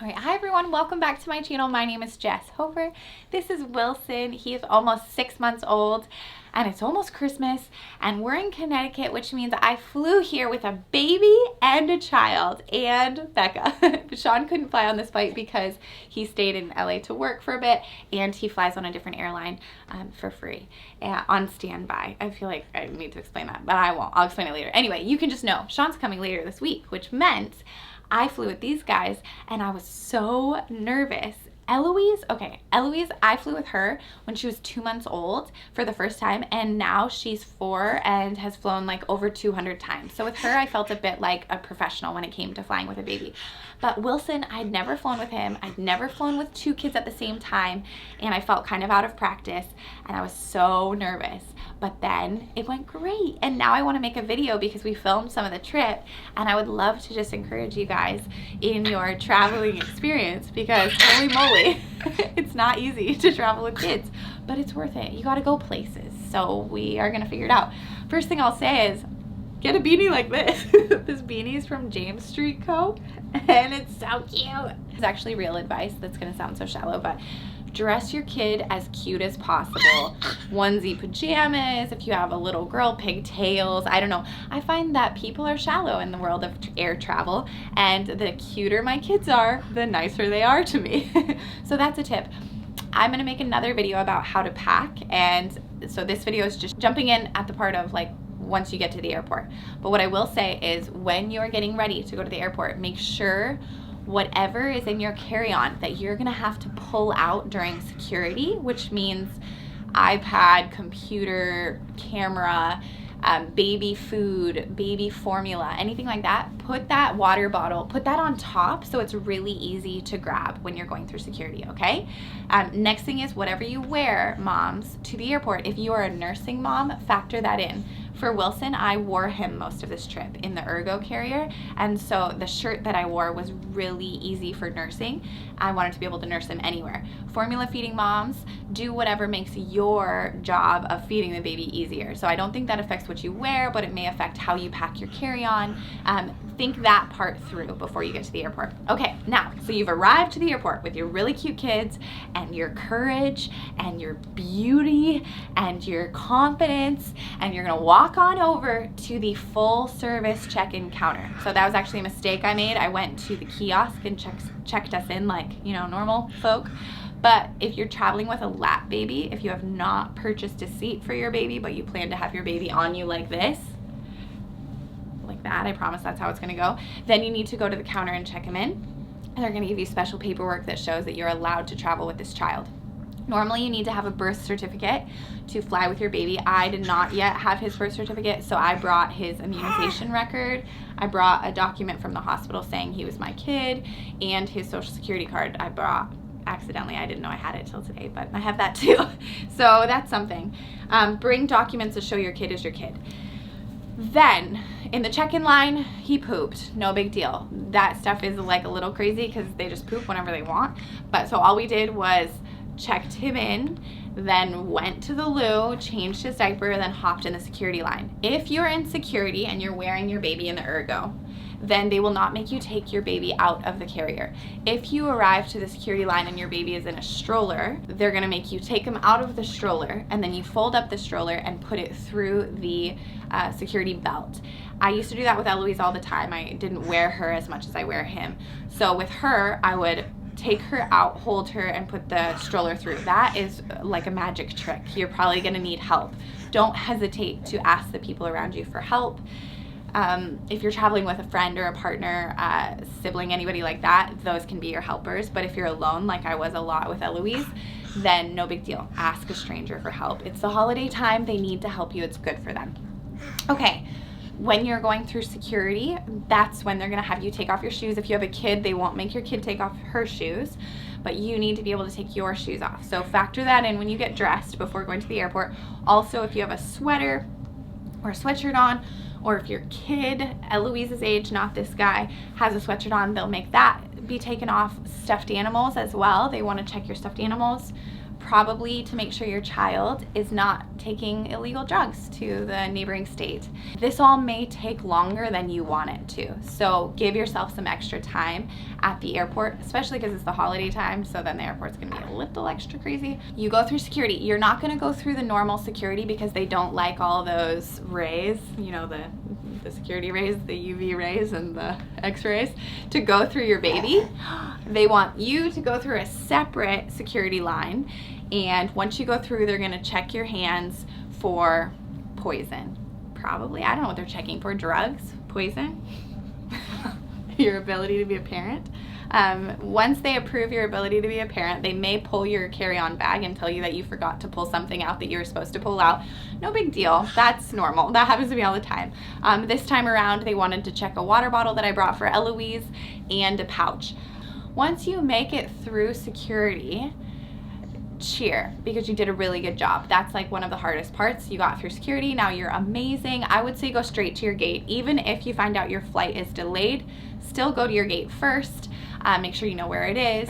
Alright, hi everyone, welcome back to my channel. My name is Jess Hofer. This is Wilson. He is almost 6 months old and it's almost Christmas and we're in Connecticut, which means I flew here with a baby and a child and Becca. Sean couldn't fly on this flight because he stayed in LA to work for a bit and he flies on a different airline for free on standby. I feel like I need to explain that, but I won't. I'll explain it later. Anyway, you can just know Sean's coming later this week, which meant I flew with these guys and I was so nervous. Eloise, I flew with her when she was 2 months old for the first time, and now she's 4 and has flown like over 200 times. So with her, I felt a bit like a professional when it came to flying with a baby. But Wilson, I'd never flown with him. I'd never flown with 2 kids at the same time, and I felt kind of out of practice, and I was so nervous. But then it went great, and now I want to make a video because we filmed some of the trip, and I would love to just encourage you guys in your traveling experience because holy moly, it's not easy to travel with kids, but it's worth it. You got to go places, so we are going to figure it out. First thing I'll say is get a beanie like this. This beanie is from James Street Co. and it's so cute. It's actually real advice. That's going to sound so shallow, but dress your kid as cute as possible. Onesie pajamas, if you have a little girl, pigtails, I don't know. I find that people are shallow in the world of air travel, and the cuter my kids are, the nicer they are to me. So that's a tip. I'm gonna make another video about how to pack, and so this video is just jumping in at the part of like once you get to the airport. But what I will say is when you're getting ready to go to the airport, make sure whatever is in your carry-on that you're gonna have to pull out during security, which means iPad, computer, camera, baby food, baby formula, anything like that, put that water bottle, put that on top so it's really easy to grab when you're going through security, okay? Next thing is whatever you wear, moms, to the airport. If you are a nursing mom, factor that in. For Wilson, I wore him most of this trip in the ergo carrier, and so the shirt that I wore was really easy for nursing. I wanted to be able to nurse him anywhere. Formula feeding moms, do whatever makes your job of feeding the baby easier. So I don't think that affects what you wear, but it may affect how you pack your carry-on. Think that part through before you get to the airport. Okay, now, so you've arrived to the airport with your really cute kids and your courage and your beauty and your confidence, and you're gonna walk on over to the full service check-in counter. So that was actually a mistake I made. I went to the kiosk and checked us in like, you know, normal folk. But if you're traveling with a lap baby, if you have not purchased a seat for your baby, but you plan to have your baby on you like this, like that, I promise that's how it's gonna go, then you need to go to the counter and check him in, and they're gonna give you special paperwork that shows that you're allowed to travel with this child. Normally you need to have a birth certificate to fly with your baby. I did not yet have his birth certificate, so I brought his immunization record. I brought a document from the hospital saying he was my kid, and his social security card I brought accidentally. I didn't know I had it till today, but I have that too. So that's something. Bring documents to show your kid is your kid. Then in the check-in line, he pooped. No big deal. That stuff is like a little crazy because they just poop whenever they want. But so all we did was checked him in, then went to the loo, changed his diaper, then hopped in the security line. If you're in security and you're wearing your baby in the ergo, then they will not make you take your baby out of the carrier. If you arrive to the security line and your baby is in a stroller, they're gonna make you take him out of the stroller, and then you fold up the stroller and put it through the security belt. I used to do that with Eloise all the time. I didn't wear her as much as I wear him. So with her, I would take her out, hold her, and put the stroller through. That is like a magic trick. You're probably gonna need help. Don't hesitate to ask the people around you for help. If you're traveling with a friend or a partner, sibling, anybody like that, those can be your helpers. But if you're alone, like I was a lot with Eloise, then no big deal. Ask a stranger for help. It's the holiday time. They need to help you. It's good for them. Okay. When you're going through security, that's when they're gonna have you take off your shoes. If you have a kid, they won't make your kid take off her shoes, but you need to be able to take your shoes off. So factor that in when you get dressed before going to the airport. Also, if you have a sweater or a sweatshirt on, or if your kid, Eloise's age, not this guy, has a sweatshirt on, they'll make that be taken off. Stuffed animals as well. They wanna check your stuffed animals. probably to make sure your child is not taking illegal drugs to the neighboring state. This all may take longer than you want it to, so give yourself some extra time at the airport, especially because it's the holiday time, so then the airport's gonna be a little extra crazy. You go through security. You're not gonna go through the normal security because they don't like all those rays, you know, the security rays, the UV rays and the X-rays, to go through your baby. They want you to go through a separate security line, and once you go through, they're gonna check your hands for poison. Probably, I don't know what they're checking for, drugs, poison, your ability to be a parent. Once they approve your ability to be a parent, they may pull your carry-on bag and tell you that you forgot to pull something out that you were supposed to pull out. No big deal, that's normal. That happens to me all the time. This time around, they wanted to check a water bottle that I brought for Eloise and a pouch. Once you make it through security, cheer, because you did a really good job. That's like one of the hardest parts. You got through security, now you're amazing. I would say go straight to your gate. Even if you find out your flight is delayed, still go to your gate first. Make sure you know where it is.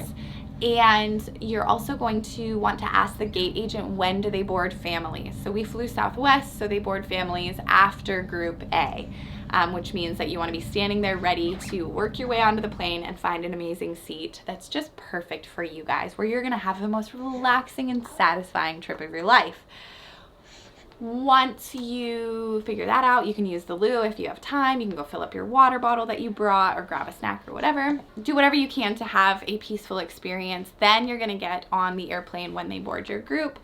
And you're also going to want to ask the gate agent, when do they board families? So we flew Southwest, so they board families after Group A, which means that you want to be standing there ready to work your way onto the plane and find an amazing seat that's just perfect for you guys, where you're going to have the most relaxing and satisfying trip of your life. Once you figure that out, you can use the loo if you have time. You can go fill up your water bottle that you brought or grab a snack or whatever. Do whatever you can to have a peaceful experience. Then you're gonna get on the airplane when they board your group.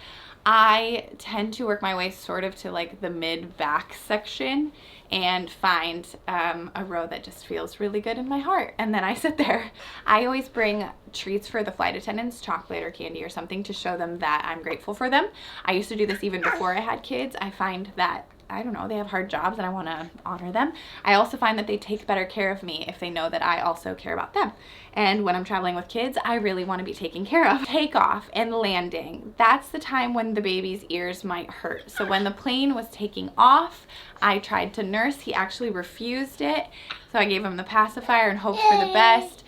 I tend to work my way sort of to like the mid-back section and find a row that just feels really good in my heart. And then I sit there. I always bring treats for the flight attendants, chocolate or candy or something, to show them that I'm grateful for them. I used to do this even before I had kids. I find that, I don't know, they have hard jobs and I want to honor them. I also find that they take better care of me if they know that I also care about them. And when I'm traveling with kids, I really want to be taken care of. Takeoff and landing. That's the time when the baby's ears might hurt. So when the plane was taking off, I tried to nurse. He actually refused it. So I gave him the pacifier and hoped for the best.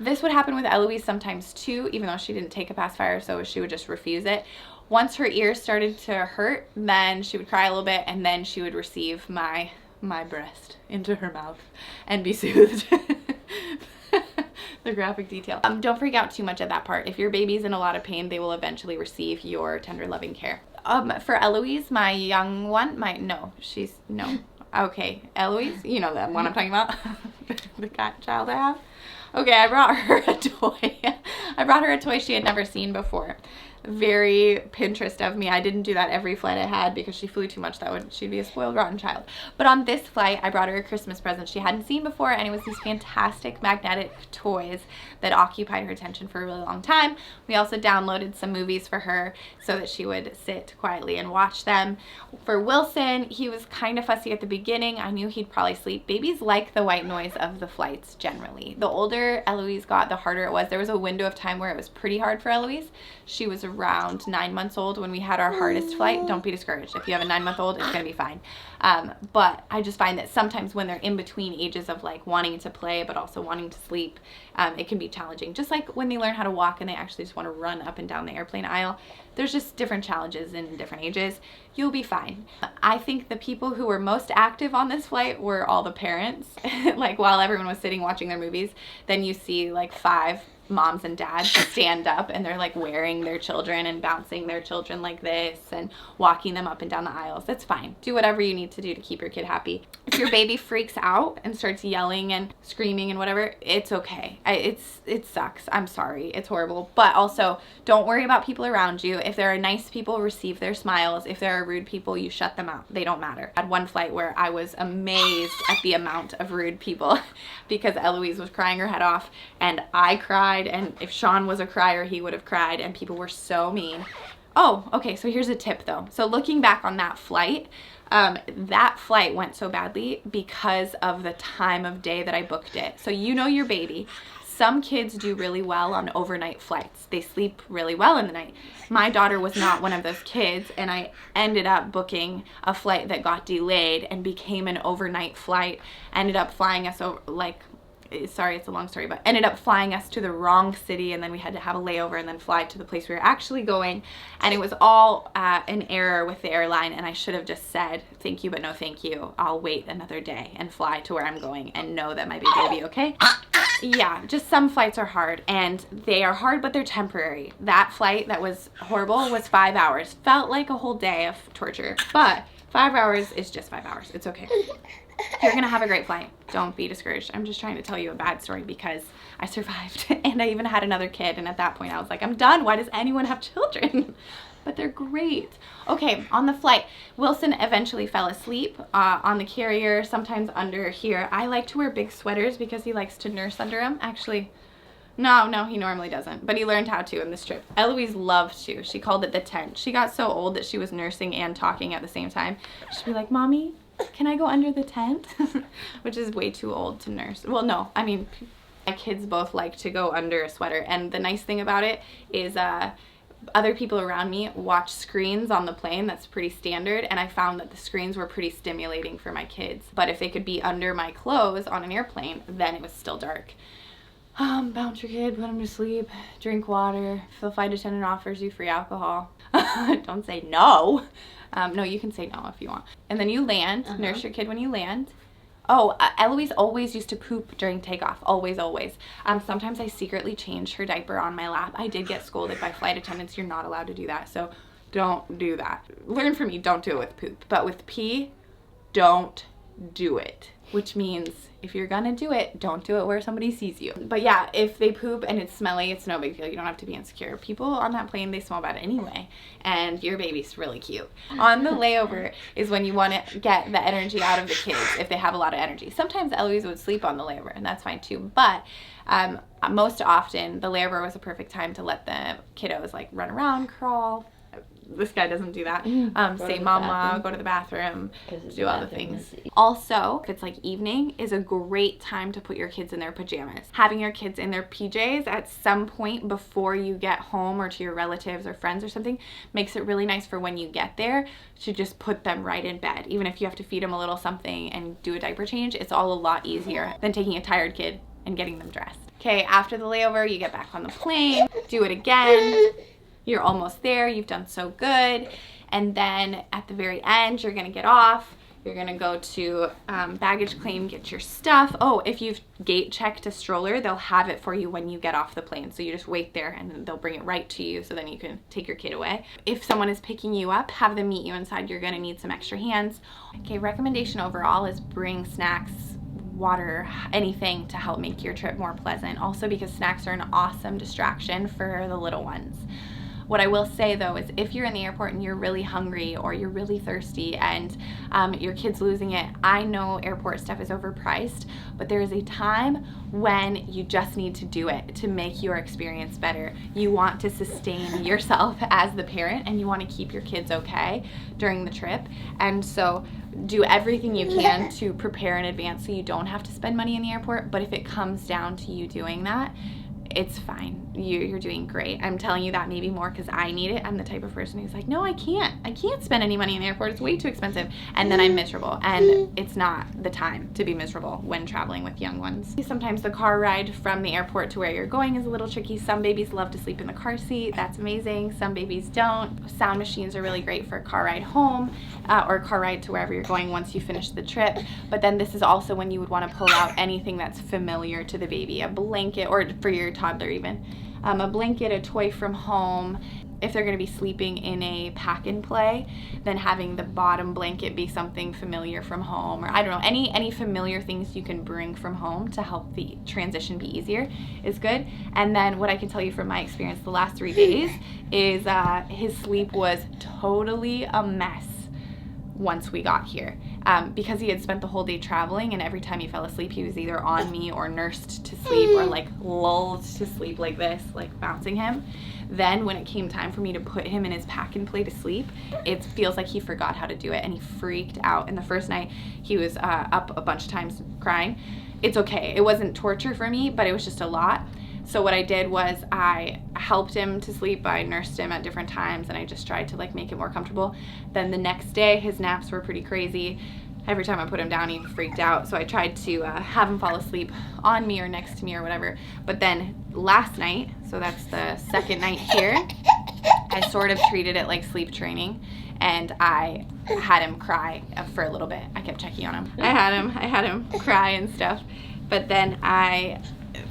This would happen with Eloise sometimes too, even though she didn't take a pacifier, so she would just refuse it. Once her ears started to hurt, then she would cry a little bit, and then she would receive my breast into her mouth and be soothed. The graphic detail. Don't freak out too much at that part. If your baby's in a lot of pain, they will eventually receive your tender, loving care. For Eloise, my young one, okay, Eloise, you know that one I'm talking about, the cat child I have. Okay, I brought her a toy. I brought her a toy she had never seen before. Very Pinterest of me. I didn't do that every flight I had because she flew too much. She'd be a spoiled, rotten child. But on this flight, I brought her a Christmas present she hadn't seen before, and it was these fantastic magnetic toys that occupied her attention for a really long time. We also downloaded some movies for her so that she would sit quietly and watch them. For Wilson, he was kind of fussy at the beginning. I knew he'd probably sleep. Babies like the white noise of the flights generally. The older Eloise got, the harder it was. There was a window of time where it was pretty hard for Eloise. She was around 9 months old when we had our hardest flight. Don't be discouraged. If you have a 9-month-old, it's gonna be fine. But I just find that sometimes when they're in between ages of like wanting to play but also wanting to sleep, it can be challenging. Just like when they learn how to walk and they actually just want to run up and down the airplane aisle. There's just different challenges in different ages. You'll be fine. I think the people who were most active on this flight were all the parents. Like while everyone was sitting watching their movies, then you see like 5 moms and dads stand up and they're like wearing their children and bouncing their children like this and walking them up and down the aisles. That's fine. Do whatever you need to do to keep your kid happy. If your baby freaks out and starts yelling and screaming and whatever, it's okay. It sucks. I'm sorry. It's horrible. But also, don't worry about people around you. If there are nice people, receive their smiles. If there are rude people, you shut them out. They don't matter. I had one flight where I was amazed at the amount of rude people because Eloise was crying her head off and I cried, and if Sean was a crier, he would have cried, and people were so mean. Oh, okay, so here's a tip though. So looking back on that flight went so badly because of the time of day that I booked it. So you know your baby. Some kids do really well on overnight flights. They sleep really well in the night. My daughter was not one of those kids, and I ended up booking a flight that got delayed and became an overnight flight. Ended up flying us over, like, sorry, it's a long story, but ended up flying us to the wrong city, and then we had to have a layover and then fly to the place we were actually going. And it was all an error with the airline, and I should have just said, thank you, but no thank you. I'll wait another day and fly to where I'm going and know that my baby will be okay. Yeah, just some flights are hard, and they are hard, but they're temporary. That flight that was horrible was 5 hours. Felt like a whole day of torture, but 5 hours is just 5 hours. It's okay. You're gonna have a great flight. Don't be discouraged. I'm just trying to tell you a bad story because I survived and I even had another kid, and at that point I was like, I'm done. Why does anyone have children? But they're great. Okay, on the flight, Wilson eventually fell asleep on the carrier, sometimes under here. I like to wear big sweaters because he likes to nurse under them. Actually, no, he normally doesn't, but he learned how to in this trip. Eloise loved to. She called it the tent. She got so old that she was nursing and talking at the same time. She'd be like, Mommy, can I go under the tent? Which is way too old to nurse. Well, no, I mean, my kids both like to go under a sweater, and the nice thing about it is other people around me watch screens on the plane. That's pretty standard, and I found that the screens were pretty stimulating for my kids. But if they could be under my clothes on an airplane, then it was still dark. Bounce your kid, put him to sleep, drink water. If the flight attendant offers you free alcohol, don't say no. No, you can say no if you want. And then you land, nurse your kid when you land. Oh, Eloise always used to poop during takeoff. Always, always. Sometimes I secretly changed her diaper on my lap. I did get scolded by flight attendants. You're not allowed to do that, so don't do that. Learn from me, don't do it with poop. But with pee, don't do it. Which means if you're gonna do it, don't do it where somebody sees you. But yeah, if they poop and it's smelly, it's no big deal. You don't have to be insecure. People on that plane, they smell bad anyway, and your baby's really cute. On the layover is when you want to get the energy out of the kids if they have a lot of energy. Sometimes Eloise would sleep on the layover, and that's fine too, but most often the layover was a perfect time to let the kiddos like run around, crawl. This guy doesn't do that. Say mama, go to the bathroom, do all the things. Also, if it's like evening, is a great time to put your kids in their pajamas. Having your kids in their PJs at some point before you get home or to your relatives or friends or something makes it really nice for when you get there to just put them right in bed. Even if you have to feed them a little something and do a diaper change, it's all a lot easier than taking a tired kid and getting them dressed. Okay, after the layover, you get back on the plane, do it again. You're almost there, you've done so good, and then at the very end, you're gonna get off, you're gonna go to baggage claim, get your stuff. Oh, if you've gate checked a stroller, they'll have it for you when you get off the plane, so you just wait there and they'll bring it right to you so then you can take your kid away. If someone is picking you up, have them meet you inside. You're gonna need some extra hands. Okay, recommendation overall is bring snacks, water, anything to help make your trip more pleasant. Also because snacks are an awesome distraction for the little ones. What I will say though is if you're in the airport and you're really hungry or you're really thirsty and your kid's losing it, I know airport stuff is overpriced, but there is a time when you just need to do it to make your experience better. You want to sustain yourself as the parent and you want to keep your kids okay during the trip, and so do everything you can to prepare in advance so you don't have to spend money in the airport. But if it comes down to you doing that, it's fine. You're doing great. I'm telling you that maybe more because I need it. I'm the type of person who's like, no, I can't spend any money in the airport. It's way too expensive. And then I'm miserable. And it's not the time to be miserable when traveling with young ones. Sometimes the car ride from the airport to where you're going is a little tricky. Some babies love to sleep in the car seat. That's amazing. Some babies don't. Sound machines are really great for a car ride home or car ride to wherever you're going once you finish the trip. But then this is also when you would want to pull out anything that's familiar to the baby, a blanket, or for your toddler even, a blanket, a toy from home. If they're going to be sleeping in a pack and play, then having the bottom blanket be something familiar from home, or I don't know, any familiar things you can bring from home to help the transition be easier is good. And then what I can tell you from my experience the last 3 days is his sleep was totally a mess once we got here, because he had spent the whole day traveling, and every time he fell asleep he was either on me or nursed to sleep or like lulled to sleep like this, like bouncing him. Then when it came time for me to put him in his pack and play to sleep, it feels like he forgot how to do it and he freaked out. And the first night he was up a bunch of times crying. It's okay, it wasn't torture for me, but it was just a lot. So what I did was I helped him to sleep. I nursed him at different times and I just tried to like make it more comfortable. Then the next day his naps were pretty crazy. every time I put him down, he freaked out. So I tried to have him fall asleep on me or next to me or whatever. But then last night, so that's the second night here, I sort of treated it like sleep training, and I had him cry for a little bit. I kept checking on him. I had him cry and stuff, but then I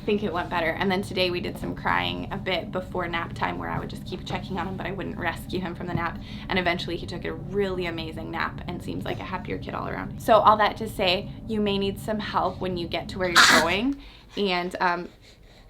think it went better. And then today we did some crying a bit before nap time, where I would just keep checking on him, but I wouldn't rescue him from the nap. And eventually he took a really amazing nap and seems like a happier kid all around. So all that to say, you may need some help when you get to where you're going, and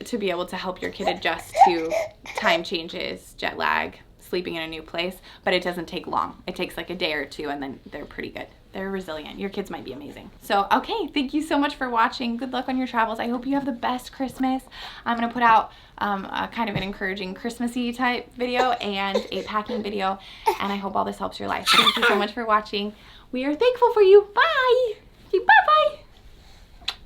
to be able to help your kid adjust to time changes, jet lag, sleeping in a new place, but it doesn't take long. It takes like a day or two, and then they're pretty good. They're resilient. Your kids might be amazing. So, okay, thank you so much for watching. Good luck on your travels. I hope you have the best Christmas. I'm gonna put out a kind of an encouraging Christmassy type video and a packing video, and I hope all this helps your life. Thank you so much for watching. We are thankful for you. Bye. Okay, bye-bye.